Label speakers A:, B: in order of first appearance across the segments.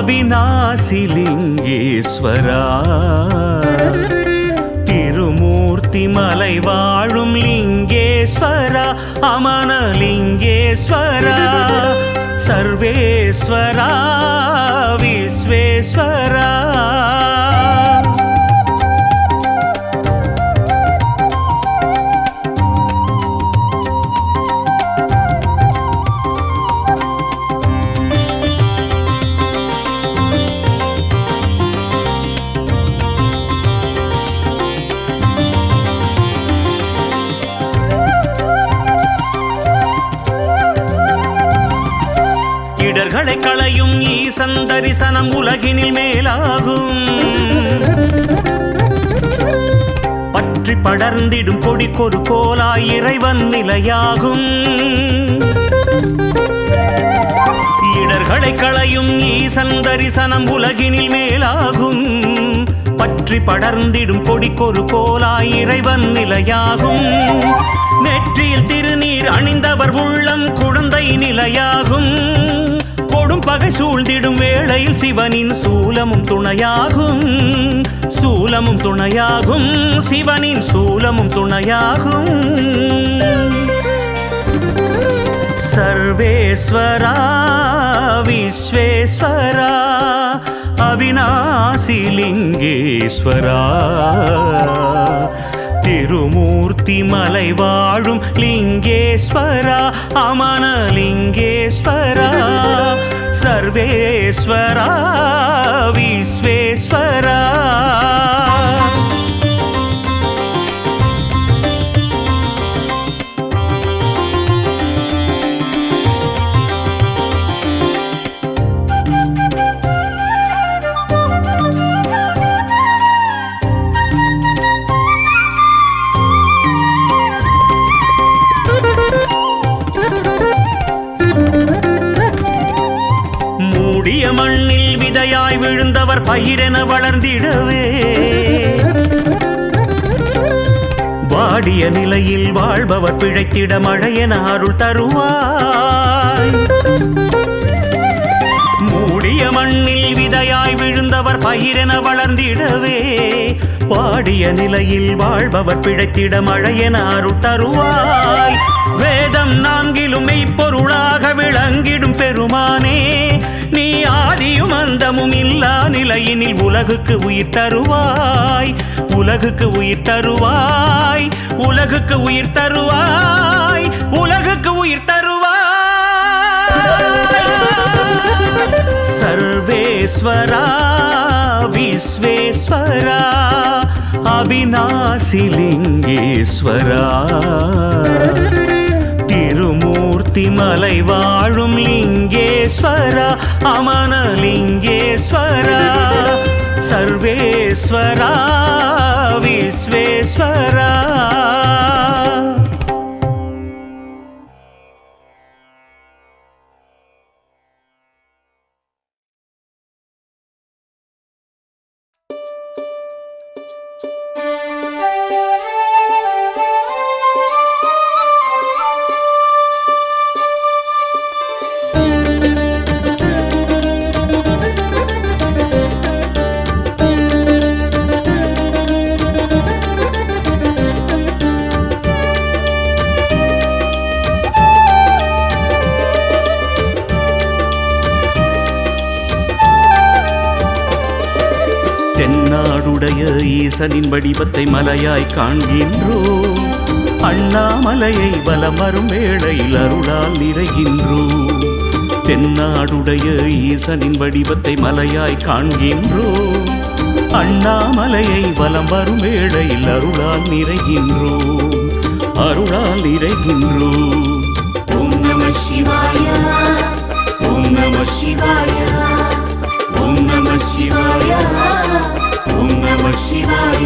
A: அவிநாசிலிங்கேஸ்வரா திருமூர்த்தி மலை வாழும் லிங்கேஸ்வரா அமனலிங்கேஸ்வரா சர்வேஸ்வரா விஸ்வேஸ்வரா இடர்களை களையும் ஈசன் தரிசனம் உலகினில் மேலாகும் பற்றி படர்ந்திடும் கொடிக்கொரு கோலாய் இறைவன் நிலையாகும் இடர்களை களையும் ஈசன் தரிசனம் உலகினில் மேலாகும் பற்றி படர்ந்திடும் கொடிக்கொரு கோலாய் இறைவன் நிலையாகும் நெற்றியில் திருநீர் அணிந்தவர் உள்ளம் குழந்தை நிலையாகும் கொடும் பகை சூழ்ந்திடும் வேளையில் சிவனின் சூலமும் துணையாகும் சூலமும் துணையாகும் சிவனின் சூலமும் துணையாகும் சர்வேஸ்வரா விஸ்வேஸ்வரா அவிநாசிலிங்கேஸ்வரா திருமூர்த்தி மலை வாழும் லிங்கேஸ்வரா அமனலிங்கேஸ்வரா சர்வேஸ்வரா விஸ்வேஸ்வரா மண்ணில் விதையாய் விழுந்தவர் பயிரென வளர்ந்திடவே வாடிய நிலையில் வாழ்பவர் பிழைத்திட மழையென அருள் தருவாய் மூடிய மண்ணில் விதையாய் விழுந்தவர் பயிரென வளர்ந்திடவே வாடிய நிலையில் வாழ்பவர் பிழைத்திட மழையென அருள் தருவாய் வேதம் நான்கிலும் மெய்ப்பொருளாக விளங்கிடும் பெருமானே நீ ஆதியும் அந்தமும் இல்லா நிலையினில் உலகுக்கு உயிர் தருவாய் உலகுக்கு உயிர் தருவாய் உலகுக்கு உயிர் தருவாய் உலகுக்கு உயிர் தருவாய் சர்வேஸ்வரா விஸ்வேஸ்வரா அவிநாசிலிங்கேஸ்வரா திருமூர்த்தி மலை வாழும் லிங்கேஸ்வரா அமனலிங்கேஸ்வரா சர்வேஸ்வரா விஸ்வேஸ்வரா தென்னாடுடைய ஈசனின் வடிவத்தை மலையாய் காண்கின்றோம் அண்ணாமலையை வலம் வரும் வேளையில் அருளால் நிறைகின்றோம் தென்னாடுடைய ஈசனின் வடிவத்தை மலையாய் காண்கின்றோம் அண்ணாமலையை வலம் வரும் வேளையில் அருளால் நிறைகின்றோம் அருளால் நிறைகின்றோம்
B: ஓம் நம சிவாய ஓம் நம சிவாய ஓம் நம சிவாய ஓம் நம சிவாய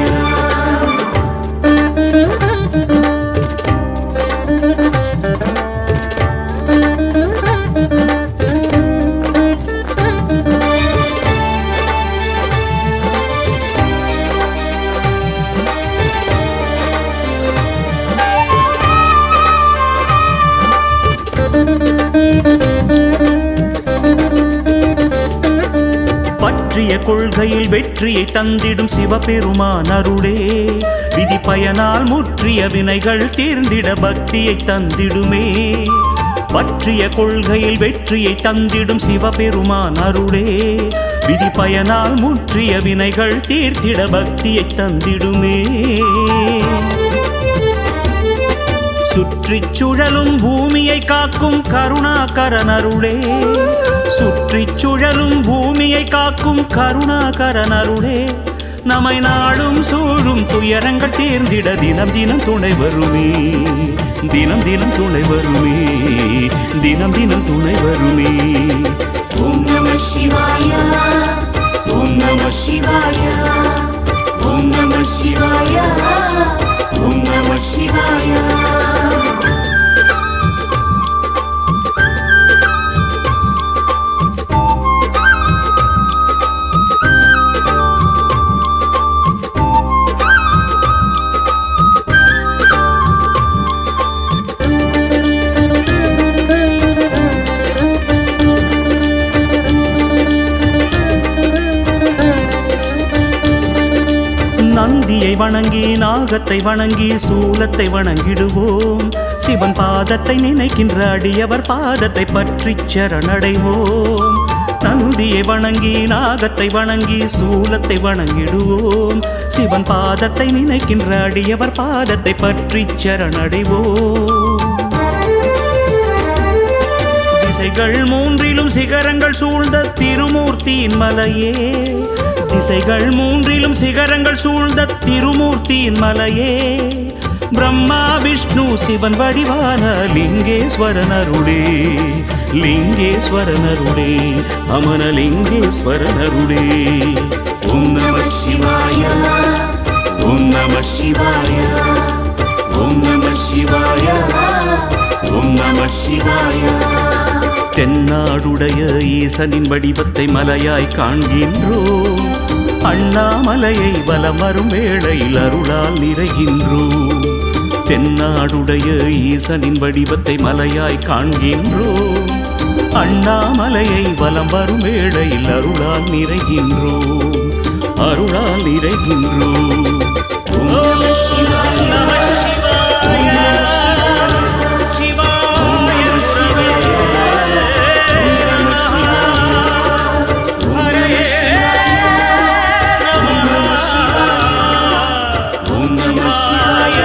A: பற்றிய கொள்கையில் வெற்றியை தந்திடும் சிவபெருமான் அருளே விதி பயனால் முற்றிய வினைகள் தீர்ந்திட பக்தியை தந்திடுமே. பற்றிய கொள்கையில் வெற்றியை தந்திடும் சிவபெருமான் அருளே விதி பயனால் முற்றிய வினைகள் தீர்த்திட பக்தியை தந்திடுமே. சுற்றிச் சுழலும் பூமியை காக்கும் கருணாகரன் அருளே சுற்றிச் சுழலும் பூமியை காக்கும் கருணாகரன் அருளே நம்மை நாடும் சூழும் துயரங்கள் தீர்ந்திட தினம் தினம் துணை வருமே. தினம் தினம் துணை வருமே. தினம் தினம் துணை வருமே.
B: ஓம் நம சிவாய ஓம் நம சிவாய ஓம் நம சிவாய ஓம் நம சிவாய.
A: நந்தியை வணங்கி நாகத்தை வணங்கி சூலத்தை வணங்கிடுவோம். சிவன் பாதத்தை நினைக்கின்ற அடியவர் பாதத்தை பற்றி சரணடைவோம். நந்தியை வணங்கி நாகத்தை வணங்கி சூலத்தை வணங்கிடுவோம். சிவன் பாதத்தை நினைக்கின்ற அடியவர் பாதத்தை பற்றி சரணடைவோம். திசைகள் மூன்றிலும் சிகரங்கள் சூழ்ந்த திருமூர்த்தியின் மலையே திசைகள் மூன்றிலும் சிகரங்கள் சூழ்ந்த திருமூர்த்தியின் மலையே பிரம்மா விஷ்ணு சிவன் வடிவான லிங்கேஸ்வரன் அருளே லிங்கேஸ்வரன் அருளே அமனலிங்கேஸ்வரன் அருளே.
B: ஓம் நம சிவாய ஓம் நம சிவாய ஓம் நம சிவாய ஓம் நம சிவாய.
A: தென்னாடுடைய ஈசனின் வடிவத்தை மலையாய் காண்கின்றோம். அண்ணாமலையை வலம் வரும் வேளையில் அருளால் நிறைகின்றோம். தென்னாடுடைய ஈசனின் வடிவத்தை மலையாய் காண்கின்றோம். அண்ணாமலையை வலம் வரும் வேளையில் அருளால் நிறைகின்றோம். அருளால் நிறைகின்றோம்.
B: ஓம் நம சிவாய ஓம் நம சிவாய ஓம் நம சிவாய ஓம் நம சிவாய ஓம் நம சிவாய ஓம் நம சிவாய ஓம் நம சிவாய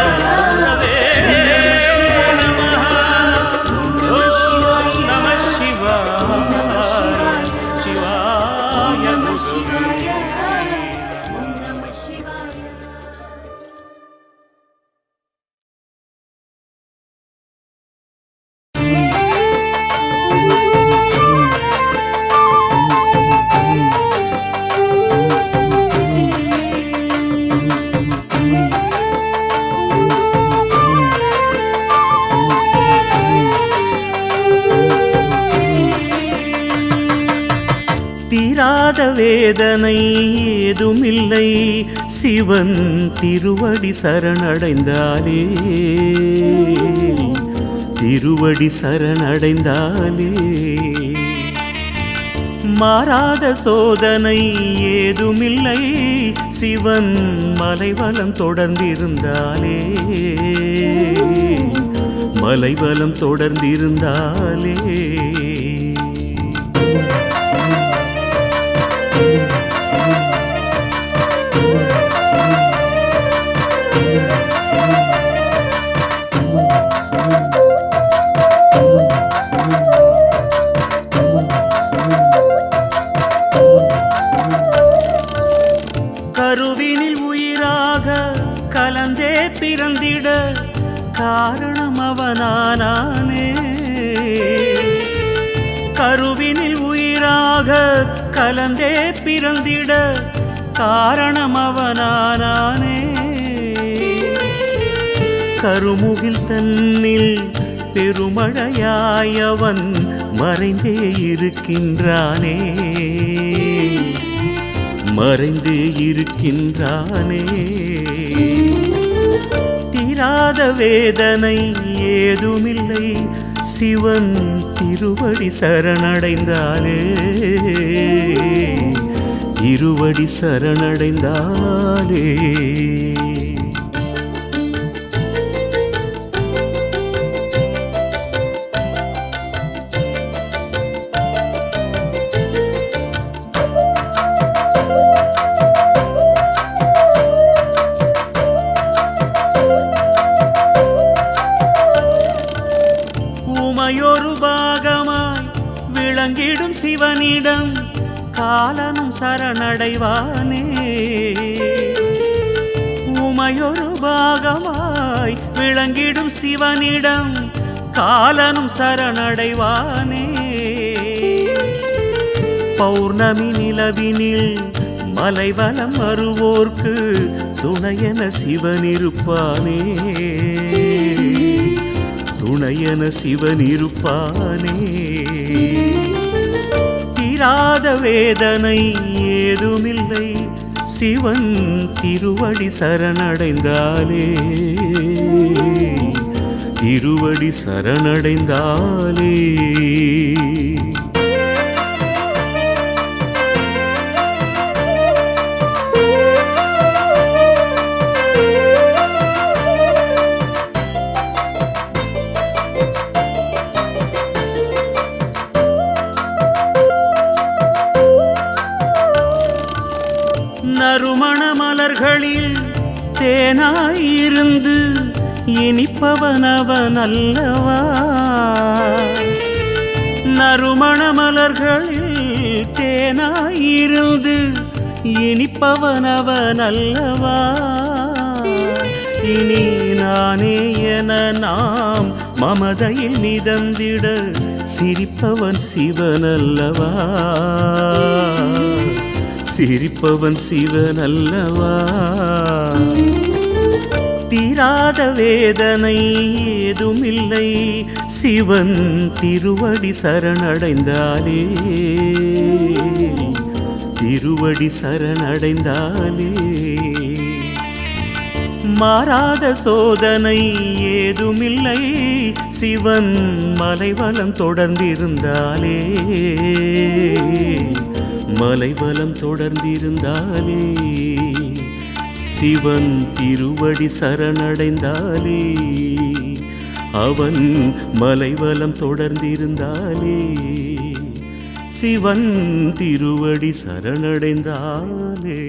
A: தீராத வேதனை ஏதுமில்லை சிவன் திருவடி சரணடைந்தாலே திருவடி சரணடைந்தாலே. மாறாத சோதனை ஏதுமில்லை சிவன் மலைவலம் தொடர்ந்திருந்தாலே மலைவலம் தொடர்ந்திருந்தாலே. கருவினில் உயிராக கலந்தே பிறந்திட காரணம் அவனானே. கருவினில் உயிராக கலந்தே பிறந்திட காரணம் அவனானே. கருமுகில் தன்னில் பெருமழையாயவன் மறைந்தே இருக்கின்றானே மறைந்தே இருக்கின்றானே. தீராத வேதனை ஏதுமில்லை சிவன் திருவடி சரணடைந்தாலே
B: திருவடி சரணடைந்தாலே.
A: உமையொரு பாகமாய் விளங்கிடும் சிவனிடம் காலனும் சரணடைவானே. உமையொரு பாகமாய் விளங்கிடும் சிவனிடம் காலனும் சரணடைவானே. பௌர்ணமி நிலவினில் மலைவலம் வருவோர்க்கு துணையென சிவனிருப்பானே. துணையென சிவனிருப்பானே. தீராத வேதனை ஏதுமில்லை சிவன் திருவடி சரணடைந்தாலே. திருவடி சரணடைந்தாலே. நறுமண மலர்களில் தேனாயிருந்து இனிப்பவனவன் அல்லவா. நறுமண மலர்களில் தேனாயிருந்து இனிப்பவனவன் அல்லவா. இனி நானே என நாம் மமதையில் மிதந்திட சிரிப்பவன் சிவனல்லவா. சிரிப்பவன் சிவனல்லவா. தீராத வேதனை ஏதுமில்லை சிவன் திருவடி சரணடைந்தாலே. திருவடி சரணடைந்தாலே. மாறாத சோதனை ஏதுமில்லை சிவன் மலைவலம் தொடர்ந்திருந்தாலே. மலைவலம் தொடர்ந்திருந்தாலே. சிவன் திருவடி சரணடைந்தாலே. அவன் மலைவலம் தொடர்ந்திருந்தாலே. சிவன் திருவடி சரணடைந்தாலே.